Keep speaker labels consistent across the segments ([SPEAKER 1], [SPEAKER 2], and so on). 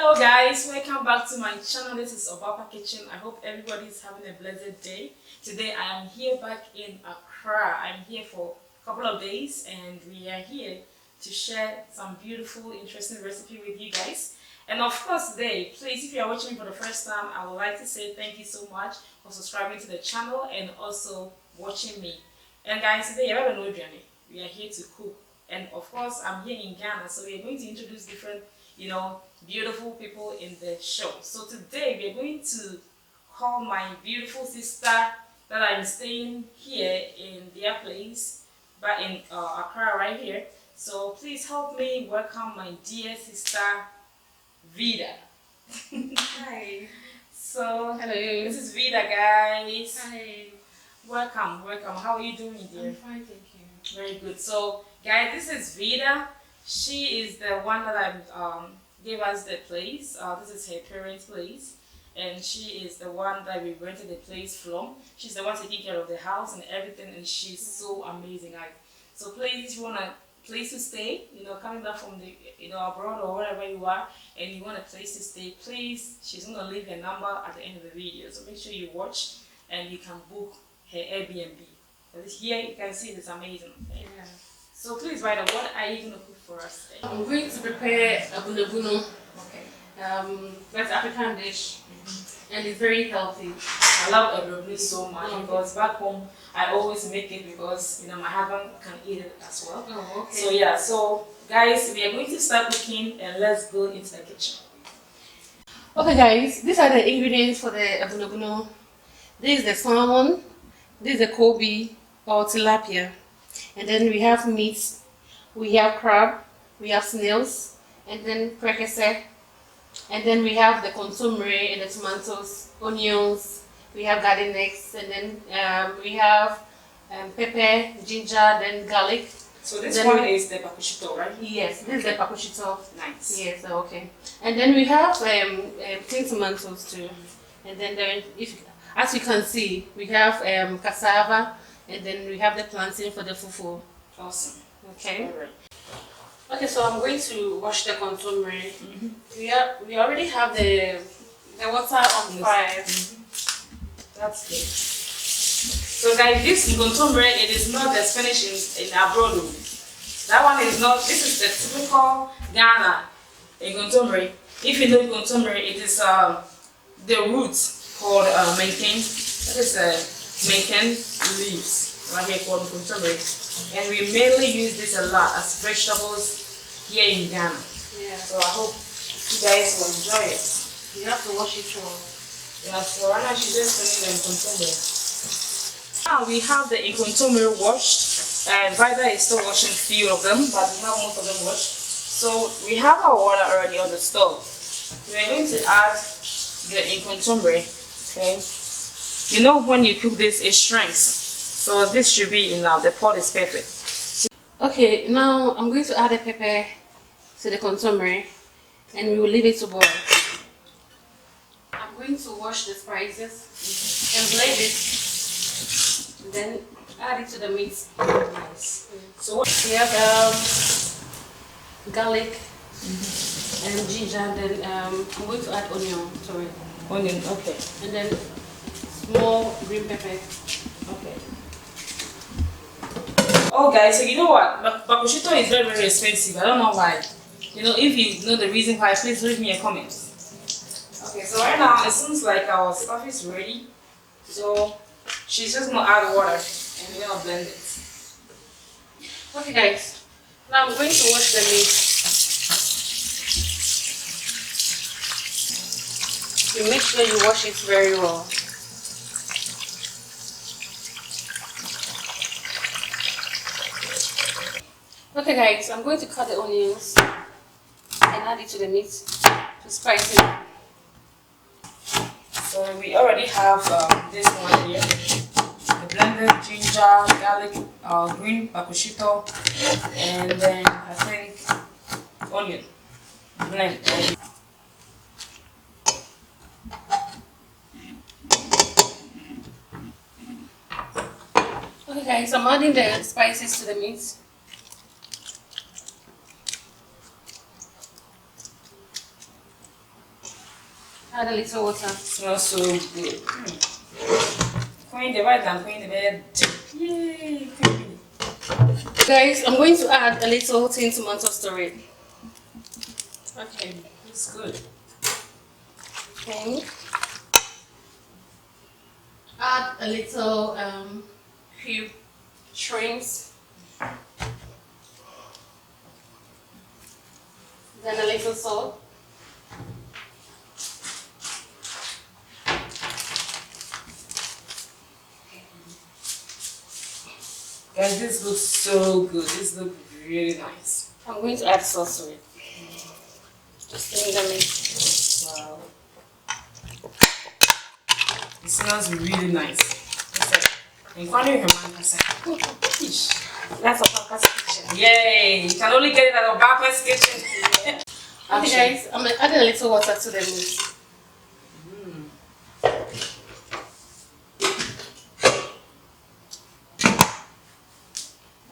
[SPEAKER 1] Hello guys, welcome back to my channel. This is OBAAPA Kitchen. I hope everybody is having a blessed day. Today I am here back in Accra. I'm here for a couple of days and we are here to share some beautiful, interesting recipe with you guys. And of course today, please, if you are watching me for the first time, I would like to say thank you so much for subscribing to the channel and also watching me. And guys, today we are here to cook. And of course, I'm here in Ghana, so we are going to introduce different, beautiful people in the show. So today we are going to call my beautiful sister that I'm staying here in their place, but in Accra right here. So please help me welcome my dear sister, Vida.
[SPEAKER 2] Hi.
[SPEAKER 1] So
[SPEAKER 2] hello.
[SPEAKER 1] This is Vida, guys.
[SPEAKER 2] Hi.
[SPEAKER 1] Welcome. How are you doing, dear?
[SPEAKER 2] I'm fine, thank you.
[SPEAKER 1] Very good. So guys, this is Vida. She is the one that gave us the place. This is her parents' place, and she is the one that we rented the place from. She's the one taking care of the house and everything, and she's so amazing. So please, if you want a place to stay, coming back from the abroad or wherever you are, and you want a place to stay, please, she's gonna leave her number at the end of the video. So make sure you watch and you can book her Airbnb. Here you can see it's amazing. Okay?
[SPEAKER 2] Yeah.
[SPEAKER 1] So please, Vida, what are you gonna cook for us today?
[SPEAKER 2] I'm going to prepare Abunabunu.
[SPEAKER 1] Okay.
[SPEAKER 2] That's African dish, and it's very healthy.
[SPEAKER 1] I love Abunabunu so much because back home I always make it because my husband can eat it as well.
[SPEAKER 2] Oh, okay.
[SPEAKER 1] So yeah, so guys, we are going to start cooking and let's go into the kitchen.
[SPEAKER 2] Okay, guys, these are the ingredients for the Abunabunu. This is the salmon. This is the KOOBI or tilapia. And then we have meat, we have crab, we have snails, and then PREKESE. And then we have the NKONTOMERE and the tomatoes, onions, we have garden eggs, and then we have pepper, ginger, then garlic.
[SPEAKER 1] So this one is the pakushito, right?
[SPEAKER 2] Yes, this is the pakushito.
[SPEAKER 1] Nice.
[SPEAKER 2] Yes, okay. And then we have tin tomatoes too. And then as you can see, we have cassava, and then we have the plantain for the fufu.
[SPEAKER 1] Awesome.
[SPEAKER 2] Okay.
[SPEAKER 1] All right.
[SPEAKER 2] Okay, so I'm going to wash the NKONTOMERE. We already have the water on fire.
[SPEAKER 1] That's good. So guys, this NKONTOMERE, it is not the spinach in abroad. That one is not. This is the typical Ghana NKONTOMERE. If you know NKONTOMERE, it is the root called plantain. That is plantain leaves right here called NKONTOMERE. And we mainly use this a lot as vegetables here in Ghana.
[SPEAKER 2] Yeah.
[SPEAKER 1] So I hope you guys will enjoy it.
[SPEAKER 2] You have to wash it well.
[SPEAKER 1] Yeah, so right now she's just putting the NKONTOMERE. Now we have the NKONTOMERE washed, and Vida is still washing a few of them, but we have most of them washed. So we have our water already on the stove. We're going to add the NKONTOMERE. Okay. When you cook this, it shrinks. So this should be enough. The pot is perfect.
[SPEAKER 2] Okay, now I'm going to add the pepper to the NKONTOMERE, and we will leave it to boil. I'm going to wash the spices and blend it, and then add it to the meat.
[SPEAKER 1] Nice. So
[SPEAKER 2] we have garlic and ginger, and then I'm going to add onion to it.
[SPEAKER 1] Onion, okay.
[SPEAKER 2] And then small green pepper.
[SPEAKER 1] Okay. Oh guys, so you know what? Pakushito is very, very expensive. I don't know why. If you know the reason why, please leave me a comment. Okay, so right now it seems like our stuff is ready. So she's just gonna add water and we're gonna blend it.
[SPEAKER 2] Okay guys, now I'm going to wash the meat. You make sure you wash it very well. Okay guys, I'm going to cut the onions and add it to the meat to spice it.
[SPEAKER 1] So we already have this one here. The blended ginger, garlic, green pakushito, and then I think onion. Blend.
[SPEAKER 2] Okay guys, I'm adding the spices to the meat. Add a little water.
[SPEAKER 1] Smells so good. Queen the right and queen the bed. Yay!
[SPEAKER 2] Guys, I'm going to add a little tin tomatoes to it. Okay.
[SPEAKER 1] It's good.
[SPEAKER 2] Okay. Add a little cube shrimps. Then a little salt.
[SPEAKER 1] Guys, this looks so good. This looks really nice.
[SPEAKER 2] I'm going to add sauce to it. Just in the mix.
[SPEAKER 1] Wow. It smells really nice. It's like, fish.
[SPEAKER 2] That's OBAAPA'S kitchen.
[SPEAKER 1] Yay! You can only get it at OBAAPA'S kitchen.
[SPEAKER 2] Okay guys, I'm adding a little water to the mix.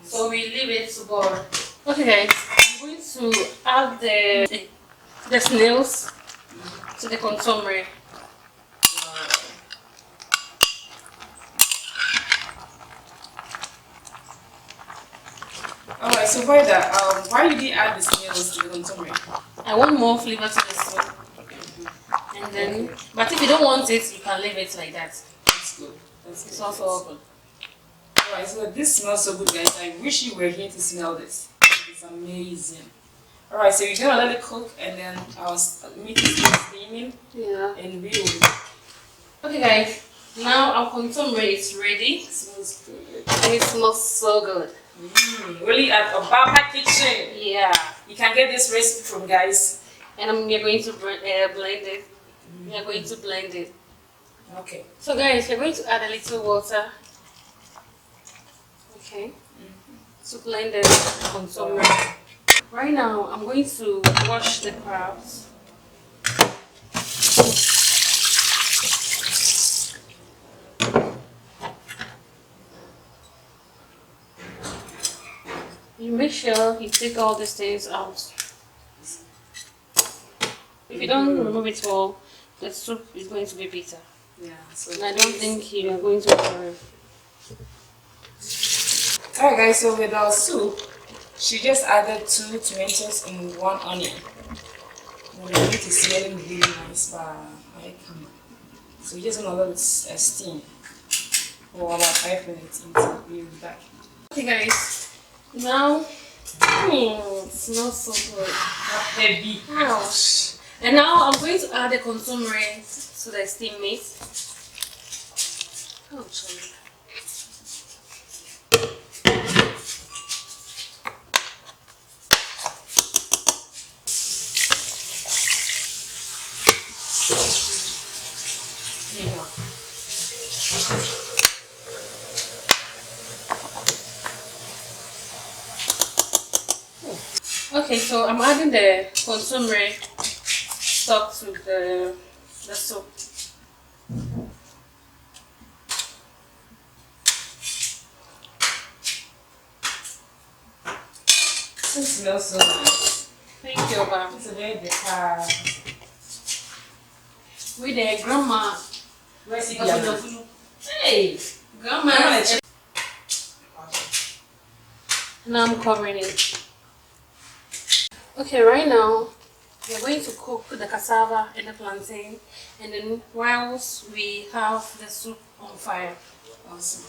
[SPEAKER 2] So we leave it to boil. Okay guys, I'm going to add the snails to the consomme.
[SPEAKER 1] Alright, so Vida, why did you add the snails to the consomme?
[SPEAKER 2] I want more flavor to the soup. And then, but if you don't want it, you can leave it like that.
[SPEAKER 1] That's good.
[SPEAKER 2] It's also good.
[SPEAKER 1] Alright, so this smells so good, guys. I wish you were here to smell this. It's amazing. Alright, so you're gonna let it cook, and then our meat is steaming.
[SPEAKER 2] Yeah.
[SPEAKER 1] And we will.
[SPEAKER 2] Okay, guys. Now our consomme is ready.
[SPEAKER 1] It smells good.
[SPEAKER 2] And it smells so good.
[SPEAKER 1] Really at OBAAPA kitchen.
[SPEAKER 2] Yeah.
[SPEAKER 1] You can get this recipe from guys.
[SPEAKER 2] And we're going to blend it. We are going to blend it.
[SPEAKER 1] Okay.
[SPEAKER 2] So guys, we're going to add a little water. Okay. To blend the consomme. Right now, I'm going to wash the crabs. You make sure you take all these things out. If you don't remove it all, the soup is going to be bitter.
[SPEAKER 1] Yeah. So
[SPEAKER 2] And I don't think you are going to enjoy it.
[SPEAKER 1] Alright guys, so with our soup, she just added 2 tomatoes and 1 onion. And the meat is smelling really nice, but I come. So we just gonna let it steam for about 5 minutes until we'll be back.
[SPEAKER 2] Okay guys, now it smells so good.
[SPEAKER 1] Baby.
[SPEAKER 2] Ouch. And now I'm going to add the consomme to the steam meat. Ouch. Okay, so I'm adding the consomme stock to the soup.
[SPEAKER 1] It smells so nice.
[SPEAKER 2] Thank you, Oba.
[SPEAKER 1] It's a very decor.
[SPEAKER 2] With the grandma.
[SPEAKER 1] Where's it?
[SPEAKER 2] Abunabunu.
[SPEAKER 1] Hey!
[SPEAKER 2] Grandma.
[SPEAKER 1] Okay.
[SPEAKER 2] Now I'm covering it. Okay, right now we're going to cook the cassava and the plantain, and then whilst we have the soup on fire.
[SPEAKER 1] Awesome.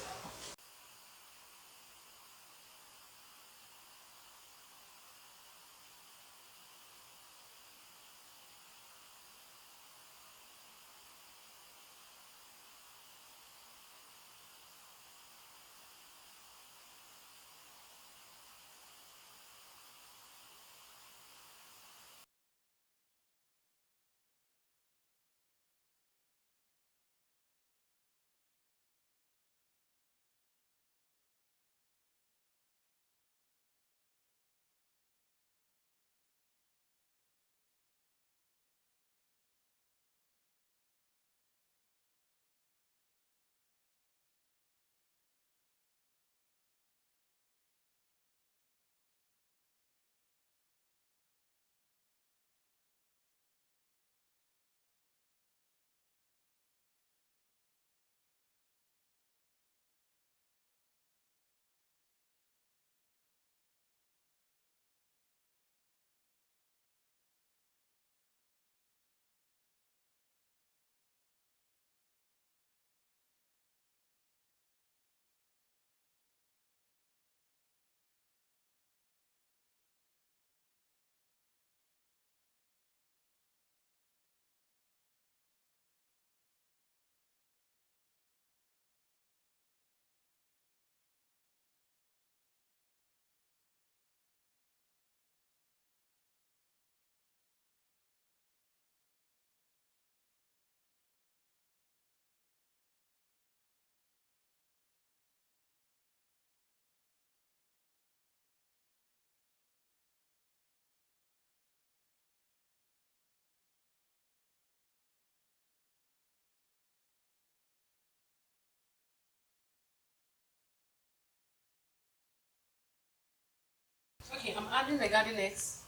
[SPEAKER 2] adding the garden eggs.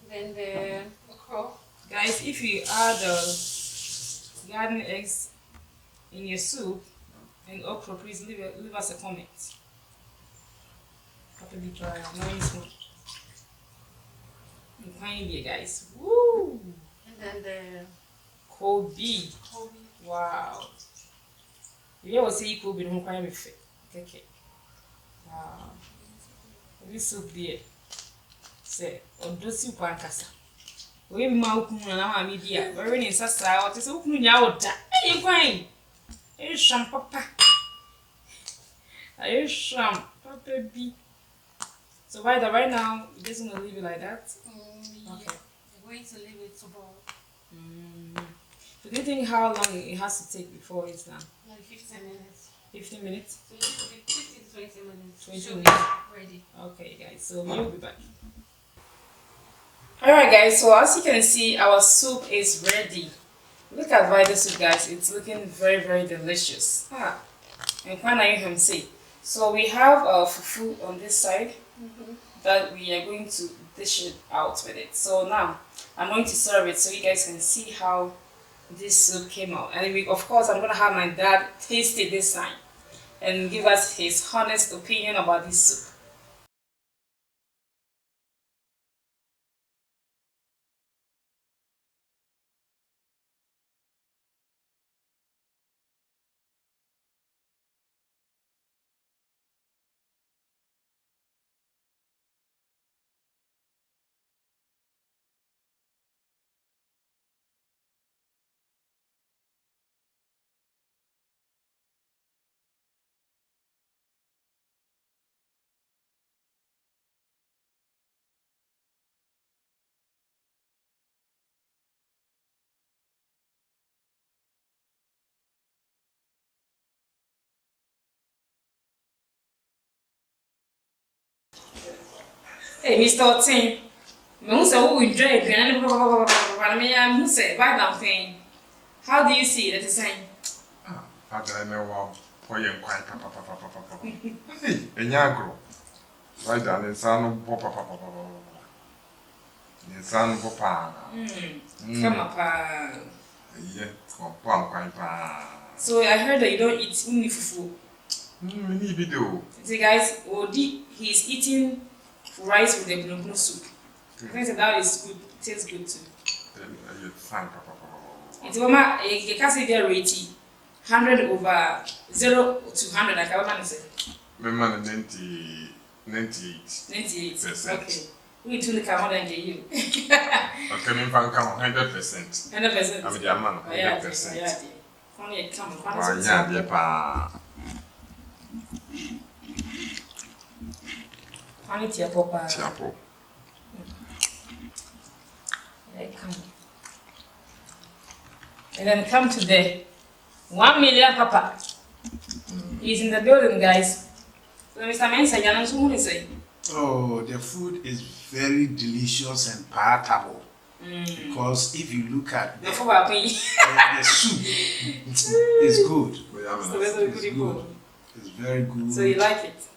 [SPEAKER 2] Then the okra.
[SPEAKER 1] Guys, if you add the garden eggs in your soup and okra, please leave us a comment. Guys. Woo!
[SPEAKER 2] And then the
[SPEAKER 1] KOOBI. Wow. You ever see KOOBI? Don't quite me fit. Okay. Wow. This soup there. Say, or do soup and cassa. We have Malcolm and our media. Very in Sassa, what is opening out? Hey, fine. Hey, sham papa. Hey, sham papa B. So, right now, you just want to leave it like that?
[SPEAKER 2] Yeah.
[SPEAKER 1] Okay.
[SPEAKER 2] We're going to leave it to boil.
[SPEAKER 1] So, do you think how long it has to take before it's done?
[SPEAKER 2] Like 15 minutes.
[SPEAKER 1] 15 minutes?
[SPEAKER 2] So, it should be 15 to 20 minutes.
[SPEAKER 1] 20 minutes.
[SPEAKER 2] Ready.
[SPEAKER 1] Okay, guys, so we'll be back. Alright, guys, so as you can see, our soup is ready. Look at Vida soup, guys. It's looking very, very delicious. And can say. So we have our fufu on this side that we are going to dish it out with it. So now I'm going to serve it so you guys can see how this soup came out. And of course, I'm going to have my dad taste it this time and give us his honest opinion about this soup. Hey, Mr. Otin, who enjoy it? How do you see it?
[SPEAKER 3] How do I know what you're quite papa? Hey, a yagro. Right down in son papa. In son papa.
[SPEAKER 1] Come up.
[SPEAKER 3] Yeah, quite pa.
[SPEAKER 1] So I heard that you don't eat only fufu.
[SPEAKER 3] We need video.
[SPEAKER 1] See, guys, he's eating rice with the Abunabunu soup. I think that is good. It tastes good too.
[SPEAKER 3] You're fine, papa.
[SPEAKER 1] It's mama, you can't say they're rating 100 over 0 to 100. Like I want to say.
[SPEAKER 3] My man 98.
[SPEAKER 1] 98%. Okay. We do look at more than you.
[SPEAKER 3] Okay, me fan come 100%.
[SPEAKER 1] 100%.
[SPEAKER 3] I'm the man 100%.
[SPEAKER 1] Yeah. Only come.
[SPEAKER 3] Yeah, pa.
[SPEAKER 1] Tia Papa.
[SPEAKER 3] Tiapo.
[SPEAKER 1] Come. And then come to the 1 million Papa. He's in the building, guys. So Mr. Mensa, you're not sure say.
[SPEAKER 4] Oh, the food is very delicious and palatable. Because if you look at the soup, it's good. It's good. It's very good.
[SPEAKER 1] So you like it?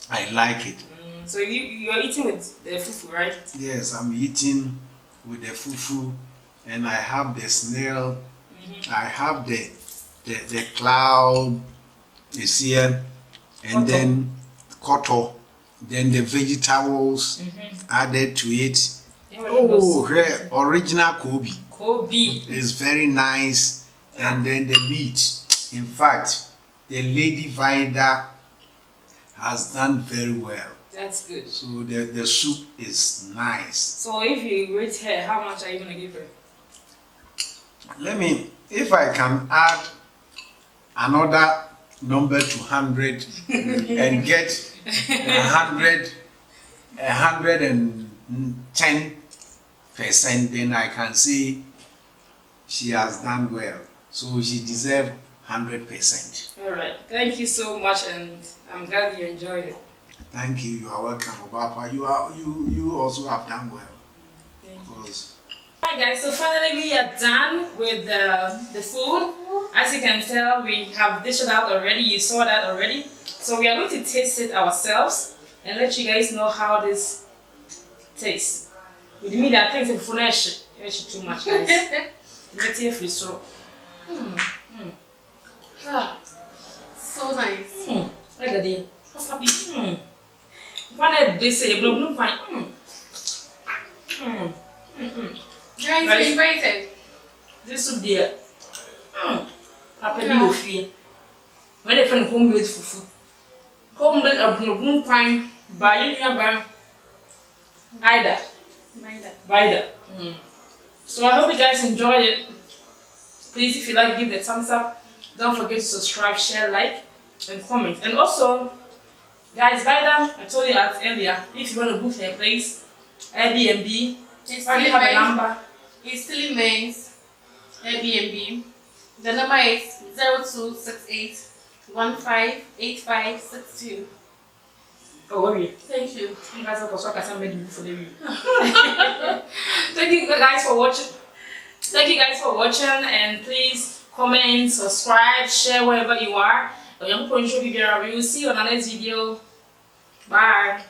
[SPEAKER 4] I like it.
[SPEAKER 1] So you are eating with the fufu, right?
[SPEAKER 4] Yes, I'm eating with the fufu, and I have the snail. I have the cloud is here, and then koto, then the vegetables added to it. Oh, original KOOBI.
[SPEAKER 1] KOOBI
[SPEAKER 4] is very nice, and then the meat. In fact, the lady Vida has done very well.
[SPEAKER 1] That's good.
[SPEAKER 4] So the soup is nice.
[SPEAKER 1] So if you rate her, how much are you going to give her?
[SPEAKER 4] If I can add another number to 100 and get 110%, then I can say she has done well. So she deserves 100%.
[SPEAKER 1] All right. Thank you so much, and I'm glad you enjoyed it.
[SPEAKER 4] Thank you. You are welcome, OBAAPA. You also have done well.
[SPEAKER 1] Thank you.
[SPEAKER 4] Because
[SPEAKER 1] Alright guys, so finally we are done with the food. As you can tell, we have dished it out already. You saw that already. So we are going to taste it ourselves and let you guys know how this tastes. With me, I think it's fresh. It's too much, guys. Let's hear free so.
[SPEAKER 2] So nice.
[SPEAKER 1] Look at it. One of this say blue fine.
[SPEAKER 2] Guys, we invited.
[SPEAKER 1] This would be a happy fear. When they find home made food. Home made Abunabunu fine by your Vida. So I hope you guys enjoy it. Please, if you like, give the thumbs up. Don't forget to subscribe, share, like, and comment. And also, guys, Vida, I told you earlier, if you want to book a place, AIRBNB, already have a number.
[SPEAKER 2] It's TILLYMENS, AIRBNB. The number is 0268 158562.
[SPEAKER 1] Oh, worry.
[SPEAKER 2] Thank you.
[SPEAKER 1] You guys have also got made for the review. Thank you guys for watching. Thank you guys for watching, and please comment, subscribe, share wherever you are. We will see you on our next video. Bye.